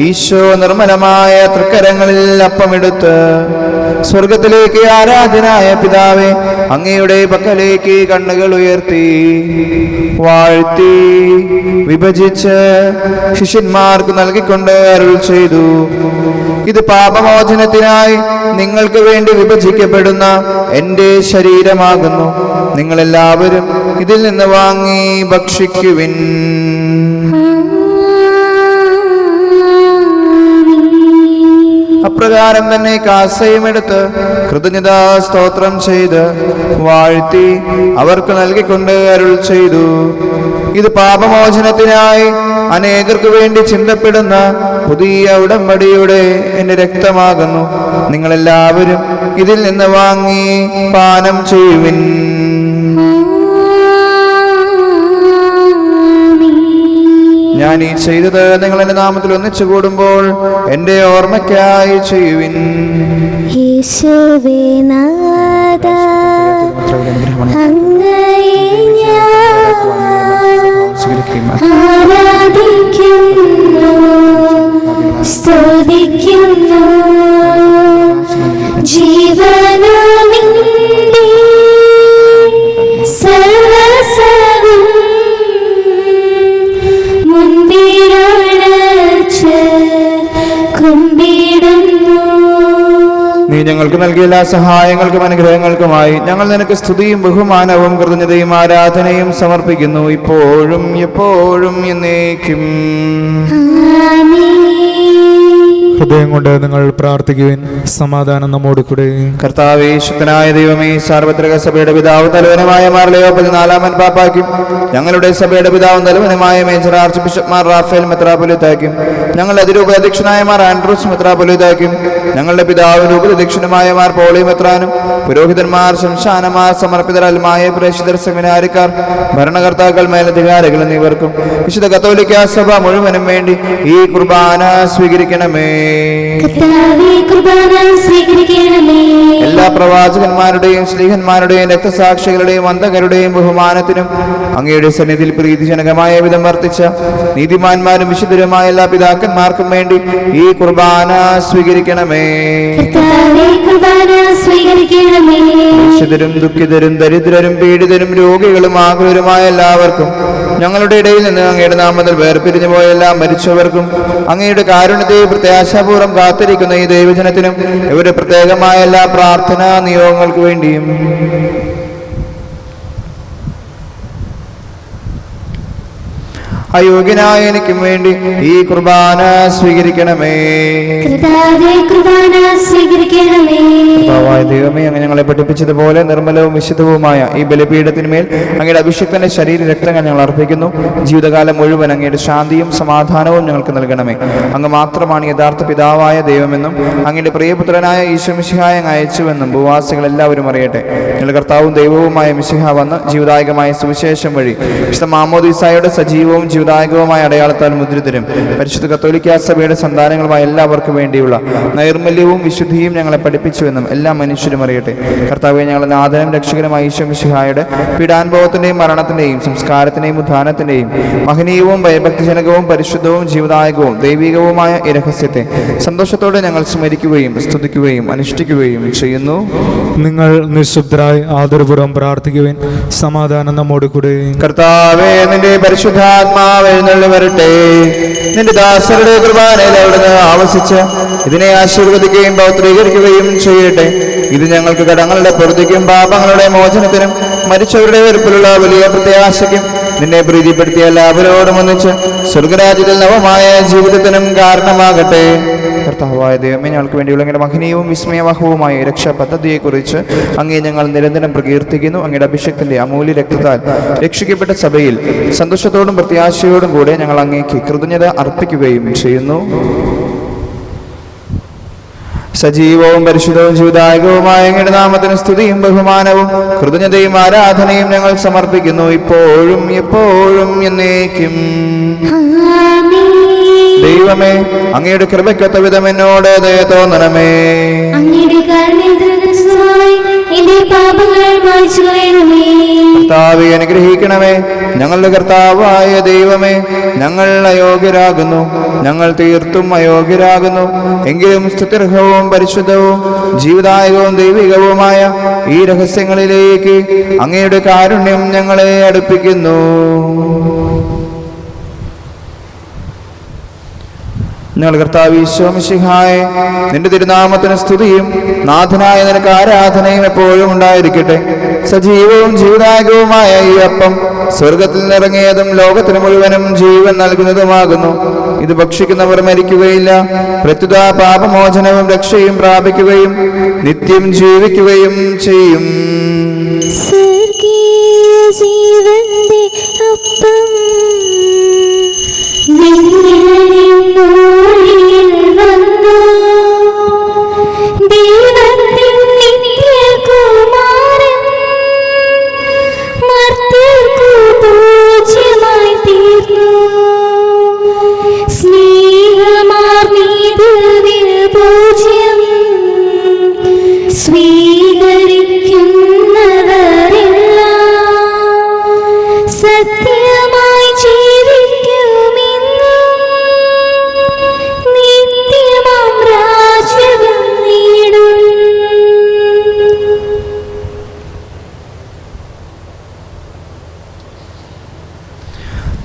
ഈശോ നിർമ്മലമായ തൃക്കരങ്ങളിൽ അപ്പമെടുത്ത് സ്വർഗത്തിലേക്ക് ആരാധനായ പിതാവേ അങ്ങയുടെ പക്കലേക്ക് കണ്ണുകൾ ഉയർത്തി വാഴ്ത്തി വിഭജിച്ച് ശിഷ്യന്മാർക്ക് നൽകിക്കൊണ്ട് അരുൾ ചെയ്തു: ഇത് പാപമോചനത്തിനായി നിങ്ങൾക്ക് വേണ്ടി വിഭജിക്കപ്പെടുന്ന എൻ്റെ ശരീരമാകുന്നു. നിങ്ങളെല്ലാവരും ഇതിൽ നിന്ന് വാങ്ങി ഭക്ഷിക്കുവിൻ. അപ്രകാരം തന്നെ കാസയും എടുത്ത് കൃതജ്ഞതാ സ്തോത്രം ചെയ്ത് വാഴ്ത്തി അവർക്ക് നൽകിക്കൊണ്ട് അരുൾ ചെയ്തു, ഇത് പാപമോചനത്തിനായി അനേകർക്ക് വേണ്ടി ചിന്തപ്പെടുന്ന പുതിയ ഉടമ്പടിയുടെ എൻ്റെ രക്തമാകുന്നു. നിങ്ങളെല്ലാവരും ഇതിൽ നിന്ന് വാങ്ങി പാനം ചെയ്യുവിൻ. ഞാൻ ഈ ചെയ്തത് നിങ്ങൾ എൻ്റെ നാമത്തിൽ ഒന്നിച്ചു കൂടുമ്പോൾ എൻ്റെ ഓർമ്മയ്ക്കായി ചെയ്യുവിൻ. യേശുവേ നാഥാ, അങ്ങയെ ഞാൻ ആരാധിക്കുന്നു, സ്തുതിക്കുന്നു. ജീവനുമിന്റെ സർവ്വസവും മുൻപിലണച്ച് കുമ്പിടുന്നു. നീ ഞങ്ങൾക്ക് നൽകിയ എല്ലാ സഹായങ്ങൾക്കും അനുഗ്രഹങ്ങൾക്കുമായി ഞങ്ങൾ നിനക്ക് സ്തുതിയും ബഹുമാനവും കൃതജ്ഞതയും ആരാധനയും സമർപ്പിക്കുന്നു, ഇപ്പോഴും എപ്പോഴും എന്നേക്കും. ഹൃദയം കൊണ്ട് നിങ്ങൾ പ്രാർത്ഥിക്കുവിൻ. സമാധാനം നമ്മോട് കൂടെ. കർത്താവേ, ശക്തനായ ദൈവമേ, സാർവത്രിക സഭയുടെ പിതാവും തലവനുമായ മാർ ലിയോ 14 പാപ്പാക്കും ഞങ്ങളുടെ സഭയുടെ പിതാവും തലവനുമായ major archbishop Mar Raphael മെത്രാപ്പൊലീത്താക്കും ഞങ്ങളുടെ അതിരൂപാധ്യക്ഷനായ മാർ ആൻഡ്രൂസ് മെത്രാപ്പൊലീത്താക്കും ഞങ്ങളുടെ പിതാവിന്റെ ഉപധ്യക്ഷനുമായ മാർ പോളി മെത്രാനും പുരോഹിതന്മാർ, ശംശാനമാർ, സമർപ്പിതരൽമായ പ്രേക്ഷിതർ, സെമിനാരിക്കാർ, ഭരണകർത്താക്കൾ, മേലധികാരികൾ എന്നിവർക്കും വിശുദ്ധ കത്തോലിക്കാ സഭ മുഴുവനും വേണ്ടി ഈ കുർബാന സ്വീകരിക്കണമേ. എല്ലാ പ്രവാചകന്മാരുടെയും സ്ലീഹന്മാരുടെയും രക്തസാക്ഷികളുടെയും വന്ദകരുടെയും ബഹുമാനത്തിനും അങ്ങയുടെ സന്നിധിയിൽ പ്രീതിജനകമായ വിധം വർത്തിച്ച നീതിമാന്മാരും വിശുദ്ധരുമായ എല്ലാ പിതാക്കന്മാർക്കും വേണ്ടി ഈ കുർബാന സ്വീകരിക്കണമേ. വിശുദ്ധരും ദുഃഖിതരും ദരിദ്രരും പീഡിതരും രോഗികളും ആകുലരുമായ എല്ലാവർക്കും ഞങ്ങളുടെ ഇടയിൽ നിന്ന് അങ്ങയുടെ നാമത്തിൽ വേർപിരിഞ്ഞു പോയ എല്ലാ മരിച്ചവർക്കും അങ്ങയുടെ കാരുണ്യത്തെ പ്രത്യാശാപൂർവ്വം കാത്തിരിക്കുന്ന ഈ ദൈവജനത്തിനും ഇവരുടെ പ്രത്യേകമായ എല്ലാ പ്രാർത്ഥനാ നിയോഗങ്ങൾക്ക് വേണ്ടിയും അയോഗ്യനായ എനിക്കും വേണ്ടി ഈ കുർബാന സ്വീകരിക്കണമേ. ദൈവമേ, അങ്ങ് ഞങ്ങളെ പഠിപ്പിച്ചതുപോലെ നിർമ്മലവും വിശുദ്ധവുമായ ഈ ബലിപീഠത്തിന്മേൽ അങ്ങയുടെ അഭിഷക്തന്റെ ശരീര രക്തങ്ങൾ ഞങ്ങൾ അർപ്പിക്കുന്നു. ജീവിതകാലം മുഴുവൻ അങ്ങയുടെ ശാന്തിയും സമാധാനവും ഞങ്ങൾക്ക് നൽകണമേ. അങ്ങ് മാത്രമാണ് യഥാർത്ഥ പിതാവായ ദൈവമെന്നും അങ്ങയുടെ പ്രിയപുത്രനായ ഈശോ മിശിഹായെ അങ്ങ് അയച്ചുവെന്നും ഭൂവാസികൾ എല്ലാവരും അറിയട്ടെ. ഞങ്ങളുടെ കർത്താവും ദൈവവുമായ മിശിഹ വന്ന് ജീവദായകമായ സുവിശേഷം വഴി വിശുദ്ധ മാമോദീസായുടെ സജീവവും ജീവദായകവുമായ അടയാളത്താൽ മുദ്രിതരും പരിശുദ്ധ കത്തോലിക്കാ സഭയുടെ സന്താനങ്ങളുമായ എല്ലാവർക്കും വേണ്ടിയുള്ള നൈർമല്യവും വിശുദ്ധിയും ഞങ്ങളെ പഠിപ്പിച്ചുവെന്നും എല്ലാ മനുഷ്യരും അറിയട്ടെ. കർത്താവെ, ഞങ്ങളുടെ നാഥനും രക്ഷകനുമായ ഈശോ മിശിഹായുടെ പീഡാനുഭവത്തിന്റെയും മരണത്തിന്റെയും സംസ്കാരത്തിന്റെയും ഉത്ഥാനത്തിന്റെയും മഹനീയവും ഭയഭക്തിജനകവും പരിശുദ്ധവും ജീവദായകവും ദൈവികവുമായ ഈ രഹസ്യത്തെ സന്തോഷത്തോടെ ഞങ്ങൾ സ്മരിക്കുകയും സ്തുതിക്കുകയും അനുഷ്ഠിക്കുകയും ചെയ്യുന്നു. നിങ്ങൾ നിശബ്ദരായി ആദരപൂർവ്വം പ്രാർത്ഥിക്കുവിൻ. സമാധാനം നമ്മോട് കൂടെ. കർത്താവേ, നിന്റെ പരിശുദ്ധാത്മാവ് എഴുന്നള്ളി വരട്ടെ. നിന്റെ ദാസരുടെ കുർബാനയിൽ അവിടുന്ന് ആവസിച്ച് ഇതിനെ ആശീർവദിക്കുകയും പൗത്രീകരിക്കുകയും ചെയ്യട്ടെ. ഇത് ഞങ്ങൾക്ക് കടങ്ങളുടെ പൊറുതിക്കും പാപങ്ങളുടെ മോചനത്തിനും മരിച്ചവരുടെ വെറുപ്പിലുള്ള വലിയ പ്രത്യാശയ്ക്കും നിന്നെ പ്രീതിപ്പെടുത്തിയ എല്ലാവരോടും ഒന്നിച്ച് സ്വർഗരാജ്യത്തിൽ നവമായ ജീവിതത്തിനും കാരണമാകട്ടെ. കർത്താവായ ദൈവമേ, ഞങ്ങൾക്ക് വേണ്ടിയുള്ള അങ്ങയുടെ മഹനീയവും വിസ്മയവഹവുമായ രക്ഷാ പദ്ധതിയെക്കുറിച്ച് അങ്ങേ ഞങ്ങൾ നിരന്തരം പ്രകീർത്തിക്കുന്നു. അങ്ങയുടെ അഭിഷേകത്തിന്റെ അമൂല്യ രക്തത്താൽ രക്ഷിക്കപ്പെട്ട സഭയിൽ സന്തോഷത്തോടും പ്രത്യാശയോടും കൂടെ ഞങ്ങൾ അങ്ങേക്ക് കൃതജ്ഞത അർപ്പിക്കുകയും ചെയ്യുന്നു. സജീവവും പരിശുദ്ധവും ജീവദായകവുമായ അങ്ങയുടെ നാമത്തിന് സ്തുതിയും ബഹുമാനവും കൃതജ്ഞതയും ആരാധനയും ഞങ്ങൾ സമർപ്പിക്കുന്നു, ഇപ്പോഴും എപ്പോഴും എന്നേക്കും. ദൈവമേ, അങ്ങയുടെ കൃപയ്ക്കൊത്ത വിധം എന്നോട് ദയ തോന്നണമേ. കർത്താവേ, അനുഗ്രഹിക്കണമേ. ഞങ്ങളുടെ കർത്താവായ ദൈവമേ, ഞങ്ങൾ അയോഗ്യരാകുന്നു, ഞങ്ങൾ തീർത്തും അയോഗ്യരാകുന്നു. എങ്കിലും സ്തുത്യർഹവും പരിശുദ്ധവും ജീവദായകവും ദൈവികവുമായ ഈ രഹസ്യങ്ങളിലേക്ക് അങ്ങയുടെ കാരുണ്യം ഞങ്ങളെ അടുപ്പിക്കുന്നു. ഞങ്ങൾ കർത്താവ് ഈശോ മിശിഹായെ, നിന്റെ തിരുനാമത്തിന് സ്തുതിയും നാഥനായ നിനക്ക് ആരാധനയും എപ്പോഴും ഉണ്ടായിരിക്കട്ടെ. സജീവവും ജീവദായകവുമായ ഈ അപ്പം സ്വർഗത്തിൽ നിന്നിറങ്ങിയതും ലോകത്തിന് മുഴുവനും ജീവൻ നൽകുന്നതുമാകുന്നു. ഇത് ഭക്ഷിക്കുന്നവർ മരിക്കുകയില്ല, പ്രത്യുത പാപമോചനവും രക്ഷയും പ്രാപിക്കുകയും നിത്യം ജീവിക്കുകയും ചെയ്യും. സ്വർഗീയ ജീവന്റെ അപ്പം നിന്നിൽ നിന്നൊഴുകിൽ വന്നു, ദൈവത്തിൻ നിത്യകുമാരൻ മർത്യർക്കു പൂജ്യമായി തീർന്നു. സ്നേഹമാർന്നീത് പൂജ്യം സ്വീകരിക്കുന്നവരെല്ലാം സത്യമായി ജീവിക്കുമെന്നും നിത്യമാം രാജ്യവും നേടും.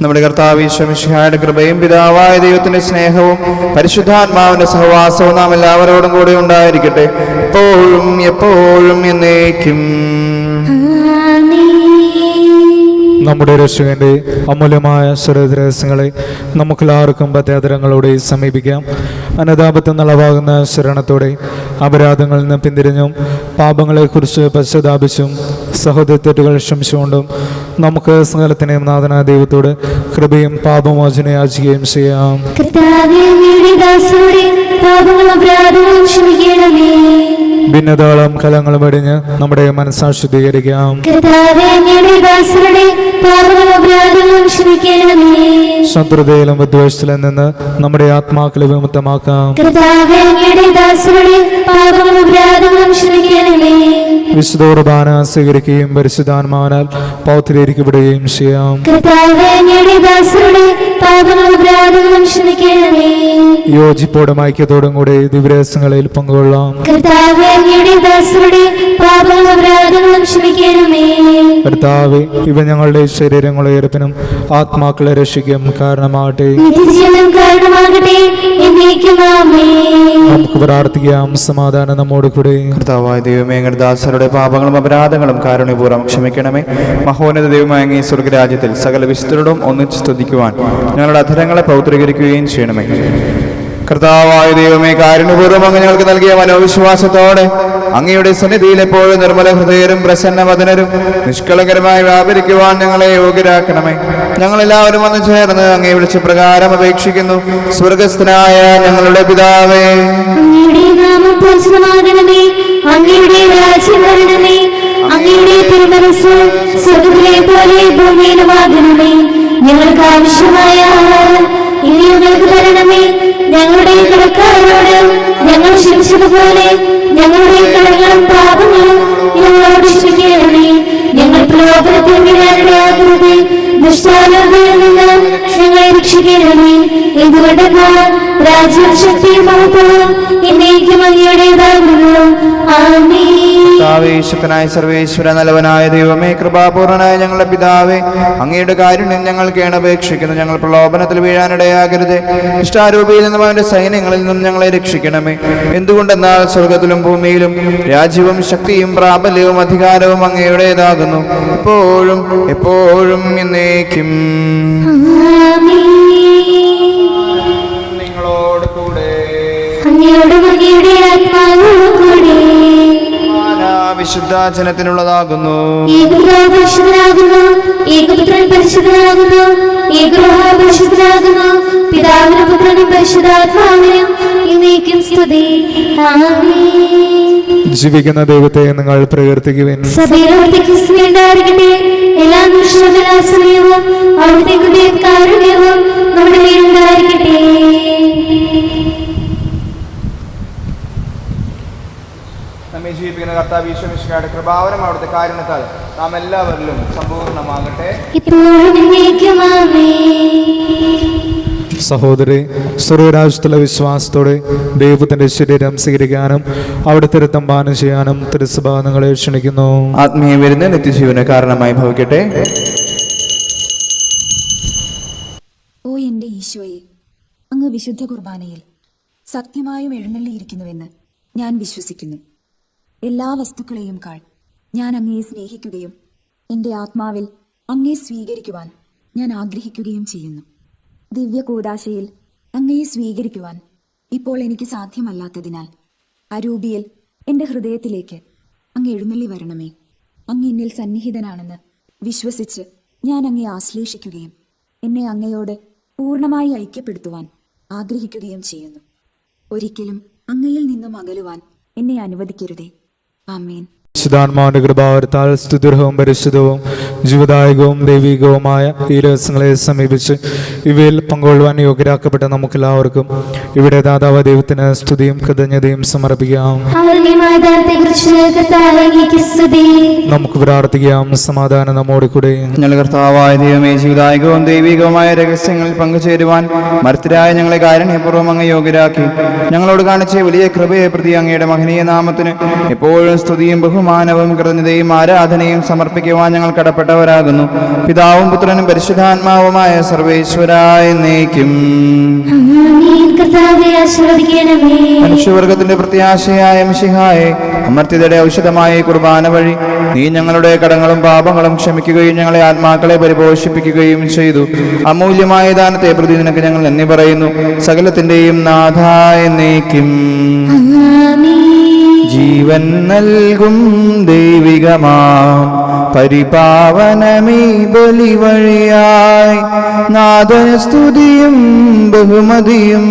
നമ്മുടെ കർത്താവ് ഈശോ മിശിഹായുടെ കൃപയും പിതാവായ ദൈവത്തിന്റെ സ്നേഹവും പരിശുദ്ധാത്മാവിന്റെ സഹവാസവും നാം എല്ലാവരോടും കൂടെ ഉണ്ടായിരിക്കട്ടെ, എപ്പോഴും എപ്പോഴും എന്നേക്കും. നമ്മുടെ രക്ഷകന്റെ അമൂല്യമായ ശരീരരഹസ്യങ്ങളെ നമുക്കെല്ലാവർക്കും പത്യാതരങ്ങളോടെ സമീപിക്കാം. അനതാപത്തിൽ നിളവാകുന്ന ശരണത്തോടെ അപരാധങ്ങളിൽ നിന്ന് പിന്തിരിഞ്ഞും പാപങ്ങളെക്കുറിച്ച് പശ്ചാത്താപിച്ചും സഹോദരത്തെറ്റുകൾ ക്ഷമിച്ചുകൊണ്ടും നമുക്ക് സകലത്തിനെയും നാഥനായ ദൈവത്തോട് കൃപയും പാപമോചനം യാചിക്കുകയും ചെയ്യാം. ഭിന്നതാളം കലങ്ങൾ വെടിഞ്ഞ് നമ്മുടെ മനസ്സാക്ഷി ശുദ്ധീകരിക്കാം. ശത്രുതയിലും വിദ്വേഷത്തിലും നിന്ന് നമ്മുടെ ആത്മാക്കളെ വിമുക്തമാക്കാം. വിശുദ്ധ കുർബാന സ്വീകരിക്കുകയും പരിശുദ്ധാത്മാവിനാൽ പൗത്രീകരിക്കപ്പെടുകയും ചെയ്യാം. യോജിപ്പോടും ഐക്യത്തോടും കൂടി ദിവ്യരഹസ്യങ്ങളിൽ പങ്കുകൊള്ളാം. കർത്താവേ, ഇവ ഞങ്ങളുടെ ശരീരങ്ങളെ ഉയർപ്പിനും ആത്മാക്കളെ രക്ഷിക്കും കാരണമാകട്ടെ. നമുക്ക് പ്രാർത്ഥിക്കാം. സമാധാനം നമ്മോട് കൂടെ. കർത്താവായ ദൈവമേ, ഞങ്ങളുടെ ദാസരുടെ പാപങ്ങളും അപരാധങ്ങളും കാരുണ്യപൂർവ്വം ക്ഷമിക്കണമേ. മഹോന്നത ദൈവമായ അങ്ങേ സ്വർഗ്ഗരാജ്യത്തിൽ സകല വിശുദ്ധരോടും ഒന്നിച്ച് സ്തുതിക്കുവാൻ ഞങ്ങളുടെ അധരങ്ങളെ പൗത്രീകരിക്കുകയും ചെയ്യണമേ. കർത്താവായ ദൈവമേ, കാരുണ്യപൂർവ്വം അങ്ങ് ഞങ്ങൾക്ക് നൽകിയ മനോവിശ്വാസത്തോടെ അങ്ങയുടെ സന്നിധിയിൽ എപ്പോഴും നിർമ്മല ഹൃദയരും പ്രസന്നവദനരും നിഷ്കളങ്കരമായി വ്യാപരിക്കുവാൻ ഞങ്ങളെ യോഗ്യരാക്കണമേ. ഞങ്ങളെല്ലാവരും വന്ന് ചേർന്ന് അങ്ങേ വിളിച്ച പ്രകാരം അപേക്ഷിക്കുന്നു. സ്വർഗസ്ഥനായ ഞങ്ങളുടെ പിതാവേ, അങ്ങയുടെ നാമം പൂജിതമാകണമേ, അങ്ങയുടെ രാജ്യം വരണമേ, അങ്ങയുടെ തിരുമനസ്സ് സ്വർഗ്ഗത്തിലെ പോലെ ഭൂമിയിലുമാകണമേ. ഞങ്ങൾക്ക് ആവശ്യമായ ആഹാരം ഇനി ഞങ്ങൾക്ക് തരണമേ. ഞങ്ങളുടെ കടക്കാരോട് ഞങ്ങൾ ക്ഷമിച്ചതുപോലെ ഞങ്ങളുടെ കടങ്ങളും പാപങ്ങളും ഞങ്ങളോട് ക്ഷമിക്കണമേ. ഞങ്ങൾ പ്രലോഭനത്തിൽ വീഴാനിടയാകരുതേ, ദുഷ്ടാലോകങ്ങളിൽ നിന്ന് ഞങ്ങളെ രക്ഷിക്കണമേ. എന്തുകൊണ്ടെന്നാൽ രാജ്യവും ശക്തിയും മഹത്വവും എന്നേക്കും അങ്ങയുടേതാകുന്നു. ആമേൻ. ശക്തനായ സർവേശ്വര നല്ലവനായ ദൈവമേ, കൃപാപൂർണനായ ഞങ്ങളുടെ പിതാവേ, അങ്ങയുടെ കാരുണ്യം ഞങ്ങൾ കേണപേക്ഷിക്കുന്നു. ഞങ്ങൾ പ്രലോഭനത്തിൽ വീഴാനിടയാകരുത്, ഇഷ്ടാരൂപിയിൽ നിന്നും അവന്റെ സൈന്യങ്ങളിൽ നിന്നും ഞങ്ങളെ രക്ഷിക്കണമേ. എന്തുകൊണ്ടെന്നാൽ സ്വർഗത്തിലും ഭൂമിയിലും രാജ്യവും ശക്തിയും പ്രാബല്യവും അധികാരവും അങ്ങയുടേതാകുന്നു, എപ്പോഴും എപ്പോഴും എന്നേക്കും. നിങ്ങളോട് കൂടെ അങ്ങയുടെ ആത്മാവോടും കൂടെ വിശുദ്ധ ജനത്തിനുള്ളതാകുന്നു. ഏകപുത്രൻ പരിശുദ്ധനാകുന്നു, ഏകരൂഹ പരിശുദ്ധനാകുന്നു, പിതാവിനും പുത്രനും പരിശുദ്ധാത്മാവിനും എന്നേക്കും സ്തുതി. ആമേൻ. ജീവിക്കുന്ന ദൈവത്തെ നിങ്ങൾ പ്രകീർത്തിക്കുവിൻ. സഭയിലോട്ട് ക്രിസ്തുവിനുണ്ടായിരിക്കട്ടെ. എല്ലാ നിമിഷവും എല്ലാ സമയവും അവിടുത്തെ കൃപയും കാരുണ്യവും നമ്മുടെ മേലുണ്ടായിരിക്കട്ടെ. നമ്മെ ജീവിപ്പിക്കുന്ന കർത്താവ് ഈശോ മിശിഹായുടെ കൃപാവരം അവിടുത്തെ കാരുണ്യത്താൽ നാം എല്ലാവരിലും സമ്പൂർണ്ണമാകട്ടെ. ഇപ്പോഴും എന്നേക്കും ആമേൻ. സഹോദരി, സ്വർഗരാജ്യത്തിലെ വിശ്വാസത്തോടെ ദൈവത്തിന്റെ ശരീരം സ്വീകരിക്കാനും അവിടുത്തെ രക്തം പാനം ചെയ്യാനും തിരുസഭ നിങ്ങളെ ക്ഷണിക്കുന്നു. ആത്മീയ വരുന്ന നിത്യജീവന് കാരണമായി ഭവിക്കട്ടെ. ഓ എൻ്റെ ഈശോയെ, അങ്ങ് വിശുദ്ധ കുർബാനയിൽ സത്യമായും എഴുന്നള്ളിയിരിക്കുന്നുവെന്ന് ഞാൻ വിശ്വസിക്കുന്നു. എല്ലാ വസ്തുക്കളെയും കാൾ ഞാൻ അങ്ങയെ സ്നേഹിക്കുകയും എൻ്റെ ആത്മാവിൽ അങ്ങയെ സ്വീകരിക്കുവാൻ ഞാൻ ആഗ്രഹിക്കുകയും ചെയ്യുന്നു. ദിവ്യ കൂദാശയിൽ അങ്ങയെ സ്വീകരിക്കുവാൻ ഇപ്പോൾ എനിക്ക് സാധ്യമല്ലാത്തതിനാൽ അരൂപിയിൽ എൻ്റെ ഹൃദയത്തിലേക്ക് അങ്ങ് എഴുന്നള്ളി വരണമേ. അങ്ങ് എന്നിൽ സന്നിഹിതനാണെന്ന് വിശ്വസിച്ച് ഞാൻ അങ്ങയെ ആശ്ലേഷിക്കുകയും എന്നെ അങ്ങയോട് പൂർണ്ണമായി ഐക്യപ്പെടുത്തുവാൻ ആഗ്രഹിക്കുകയും ചെയ്യുന്നു. ഒരിക്കലും അങ്ങയിൽ നിന്നും അകലുവാൻ എന്നെ അനുവദിക്കരുതേ. ആമേൻ. വിശുദ്ധാത്മാവിന്റെ കൃപാവരത്താൽ സ്തുതിർഹവും പരിശുദ്ധവും ജീവദായകവും ദൈവികവുമായ ഈ രഹസ്യങ്ങളെ സമീപിച്ച് ഇവയിൽ പങ്കുകൊള്ളുവാൻ യോഗ്യരാക്കപ്പെട്ട നമുക്കെല്ലാവർക്കും ഇവിടെ ദാതാവ് ദൈവത്തിന് സ്തുതിയും കൃതജ്ഞതയും സമർപ്പിക്കാം. നമുക്ക് പ്രാർത്ഥിക്കാം. സമാധാനം നമ്മോട് കൂടെ. ഞങ്ങൾ കർത്താവായ ദൈവമേ, ജീവദായകവും ദൈവികവുമായ രഹസ്യങ്ങളിൽ പങ്കുചേരുവാൻ മർത്തരായ ഞങ്ങളെ കാരുണ്യപൂർവ്വം അങ്ങ് യോഗ്യരാക്കി. ഞങ്ങളോട് കാണിച്ച വലിയ കൃപയെ പ്രതി അങ്ങയുടെ മഹനീയ നാമത്തിന് എപ്പോഴും സ്തുതിയും ബഹുമാനവും കൃതജ്ഞതയും ആരാധനയും സമർപ്പിക്കുവാൻ ഞങ്ങൾ കടപ്പെട്ടവരാകുന്നു. പിതാവും പുത്രനും പരിശുദ്ധാത്മാവുമായ സർവേശ്വരായ എന്നേക്കും. മനുഷ്യവർഗത്തിന്റെ പ്രത്യാശയായ മിശിഹായെ, അമർത്യതയുടെ ഔഷധമായ കുർബാന വഴി നീ ഞങ്ങളുടെ കടങ്ങളും പാപങ്ങളും ക്ഷമിക്കുകയും ഞങ്ങളെ ആത്മാക്കളെ പരിപോഷിപ്പിക്കുകയും ചെയ്തു. അമൂല്യമായ ദാനത്തെ പ്രതി നിനക്ക് ഞങ്ങൾ നന്ദി പറയുന്നു. സകലത്തിന്റെയും നാഥായ എന്നേക്കും. ജീവൻ നൽകും ദൈവികമാം പരിപാവനമീ ബലി വഴിയായി നാഥന സ്തുതിയും ബഹുമതിയും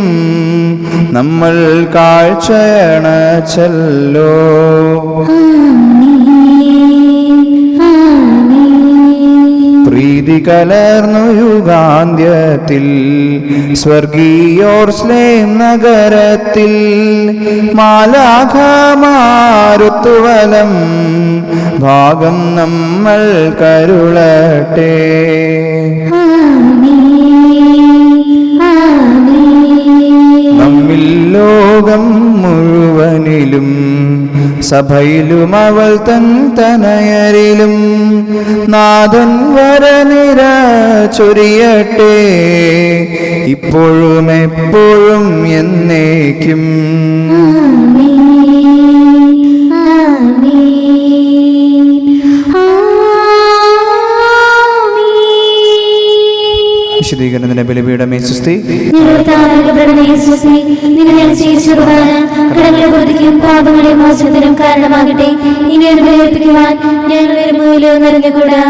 നമ്മൾ കാഴ്ചയണച്ചല്ലോ. പ്രീതി കലർന്നു യുഗാന്ത്യത്തിൽ സ്വർഗീയോർസ്ലേം നഗരത്തിൽ മാലാഖമാരുത്തുവലം ഭാഗം നമ്മൾ കരുളട്ടെ. നമ്മിൽ ലോകം മുഴുവനിലും സഭയിലും അവൾ തൻ തനയരിലും നാഥൻ വരനിര ചൊരിയട്ടെ, ഇപ്പോഴും എപ്പോഴും എന്നേക്കും. വിശദീകരണത്തിന്റെ ബലിപീഠമേ സ്വസ്തി. പാപങ്ങളെ മോചനത്തിനും കാരണമാകട്ടെ. ഇനി ബലിയർപ്പിക്കുവാൻ ഞങ്ങൾ വരുമ്പോഴോ നിറഞ്ഞുകൂടാ.